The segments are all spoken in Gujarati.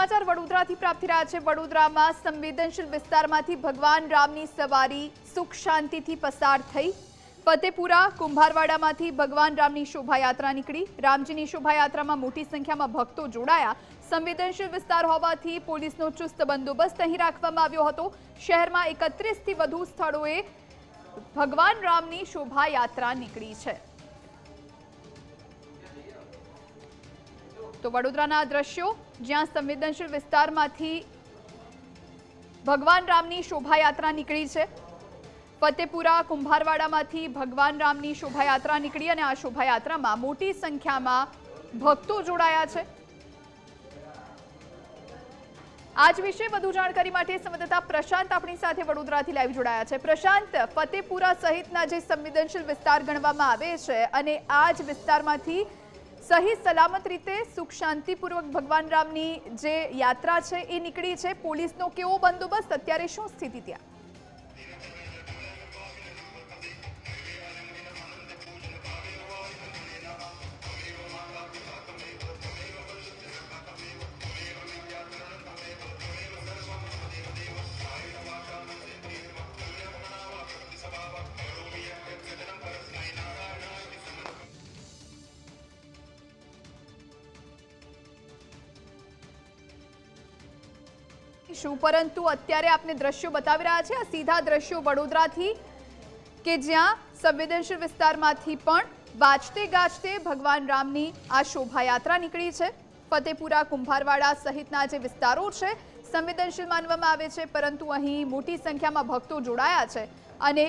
સમાચાર વડોદરાથી પ્રાપ્ત થઈ રહ્યા છે। વડોદરામાં સંવેદનશીલ વિસ્તારમાંથી ભગવાન રામની સવારી સુખ શાંતિથી પસાર થઈ। ફતેપુરા કુંભારવાડામાંથી ભગવાન રામની શોભાયાત્રા નીકળી। રામજીની શોભાયાત્રામાં મોટી સંખ્યામાં ભક્તો જોડાયા। સંવેદનશીલ વિસ્તાર હોવાથી પોલીસનો ચુસ્ત બંદોબસ્ત અહીં રાખવામાં આવ્યો હતો। શહેરમાં 31 થી વધુ સ્થળોએ ભગવાન રામની શોભાયાત્રા નીકળી છે। तो वडोदराना दृश्यों ज्यां संवेदनशील विस्तारमांथी भगवान रामनी शोभायात्रा निकળી છે। ફતેપુરા કુંભારવાડામાંથી ભગવાન રામની શોભાયાત્રા નીકળી અને આ શોભાયાત્રામાં મોટી સંખ્યામાં ભક્તો જોડાયા છે। આજ વિશે વધુ જાણકારી માટે સંવાદદાતા પ્રશાંત આપણી સાથે વડોદરાથી લાઈવ જોડાયા છે। પ્રશાંત, ફતેપુરા સહિતના જે સંવેદનશીલ વિસ્તાર ગણવામાં આવે છે અને આ જ વિસ્તારમાંથી સહી સલામત રીતે સુખ શાંતિપૂર્વક ભગવાન રામની જે યાત્રા છે એ નીકળી છે। પોલીસનો કેવો બંદોબસ્ત, અત્યારે શું સ્થિતિ ત્યાં? परंतु अत्यारे आपने दृश्यों बतावी रह्या छे। आ सीधा दृश्यों वडोदराथी के ज्यां संवेदनशील विस्तारमांथी पण वाजते गाजते भगवान रामनी आ शोभायात्रा निकળી છે। फतेपुरा कुंभारवाड़ा सहितना जे विस्तारो छे संवेदनशील मानवामां आवे छे, परंतु અહીં मोटी संख्यामां भक्तो जोडाया छे અને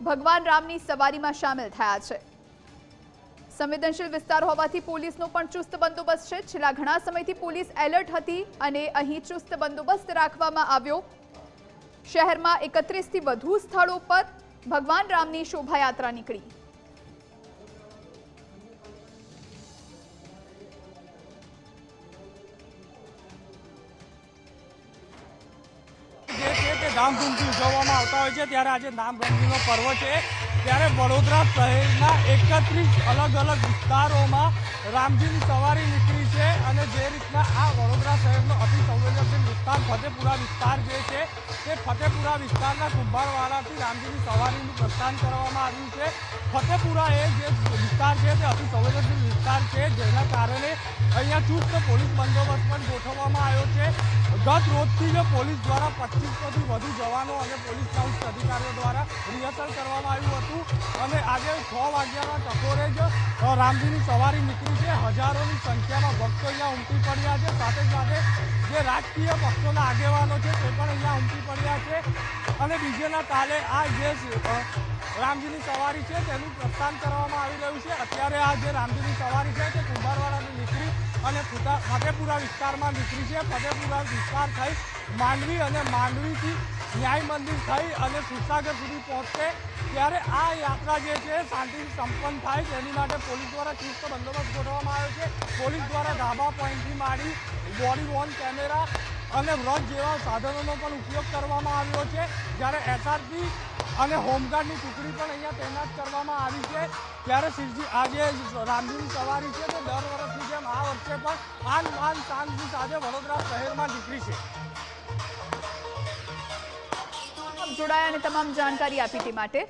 भगवान रामनी सवारीमां शामिल थया छे। संवेदनशील विस्तार होवाथी पोलीसनो पण चुस्त बंदोबस्त छे। छेल्ला घणा समयथी पोलीस एलर्ट हती अने અહીં चुस्त बंदोबस्त राखवामां આવ્યો। शहेरमां 31 થી વધુ સ્થળો પર ભગવાન રામની શોભાયાત્રા નીકળી। धामधूमथी उजववामां आवता होय छे त्यारे आजे रामनवमीनो पर्व छे त्यारे वडोदरा शहेरना 31 अलग अलग विस्तारोमां रामजीनी सवारी निकળી છે અને જે રીતના આ વડોદરા શહેરનો અતિ સંવેદનશીલ વિસ્તાર ફતેપુરા વિસ્તાર જે છે તે ફતેપુરા વિસ્તારના કુંભારવાડાથી રામજીની સવારીનું પ્રસ્થાન કરવામાં આવ્યું છે। ફતેપુરા એ જે વિસ્તાર છે તે અતિ સંવેદનશીલ વિસ્તાર છે, જેના કારણે અહીંયા ચુસ્ત પોલીસ બંદોબસ્ત પણ ગોઠવવામાં આવ્યો છે। ગત રોજથી જ પોલીસ દ્વારા 2500થી વધુ જવાનો અને પોલીસના ઉચ્ચ અધિકારીઓ દ્વારા રિહર્સલ કરવામાં આવ્યું હતું અને આજે 6 વાગ્યાના ટકોરે જ રામજીની સવારી નીકળી છે। હજારોની સંખ્યામાં ભક્તો અહીંયા ઉમટી પડ્યા છે। સાથે સાથે જે રાજકીય પક્ષોના આગેવાનો છે તે પણ અહીંયા ઉમટી પડ્યા છે અને ડીજેના તાલે આ જે રામજીની સવારી છે તેનું પ્રસ્થાન કરવામાં આવી રહ્યું છે। અત્યારે આ જે રામજીની સવારી છે તે કુંભારવાડાથી નીકળી અને ફતેપુરા વિસ્તારમાં નીકળી છે। ફતેપુરા વિસ્તાર થઈ માંડવી અને માંડવીથી ન્યાય મંદિર થઈ અને સુરસાગર સુધી પહોંચશે ત્યારે આ યાત્રા જે છે શાંતિથી સંપન્ન થાય તેની માટે પોલીસ દ્વારા ચુસ્ત બંદોબસ્ત ગોઠવવામાં આવ્યો છે। પોલીસ દ્વારા ધાબા પોઈન્ટથી માંડી બોડી વોર્ન કેમેરા અને વ્રજ જેવા સાધનોનો પણ ઉપયોગ કરવામાં આવ્યો છે। જ્યારે એસઆરપી અને હોમગાર્ડની ટુકડી પણ અહીંયા તૈનાત કરવામાં આવી છે। ત્યારે શ્રીજી આજે રામજીની સવારી છે તે દર વર્ષની જેમ આ વર્ષે પણ આન બાન શાનની સાથે વડોદરા શહેરમાં નીકળી છે। જોડાયા અને તમામ જાણકારી આપી તે માટે